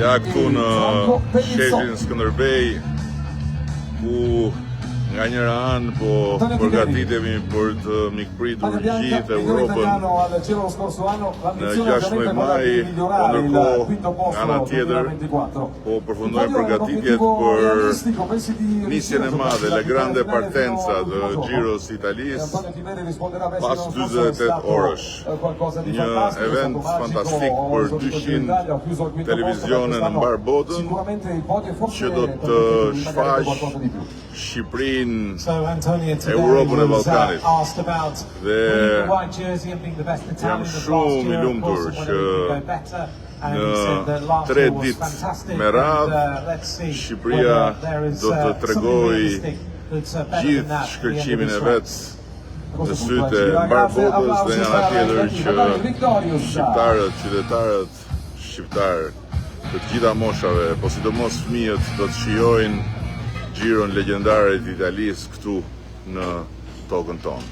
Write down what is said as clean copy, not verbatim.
Ja këtu në sheshin Skënderbej, ku nga njëra anë po përgatitemi për të mikpritur gjithë Europën në 16 maj, ndërkohë ana tjetër po përfundojmë përgatitjet për nisjen e madhe, La Grande Partenza të Giros Italis pas 48 orësh. Një event fantastik për 200 televizione në mbar botën që do të shfaq Shqipërinë, Europën e Ballkanit. Dhe jam shumë i lumtur që në 3 ditë me radhë Shqipëria do të tregojë gjithë shkëlqimin e vet në sytë e mbar botës dhe nga ana tjetër që shqiptarët, qytetarët shqiptar të gjitha moshave, po sidomos fëmijët do të shijojnë Giron legjendare të Italisë këtu në tokën tonë.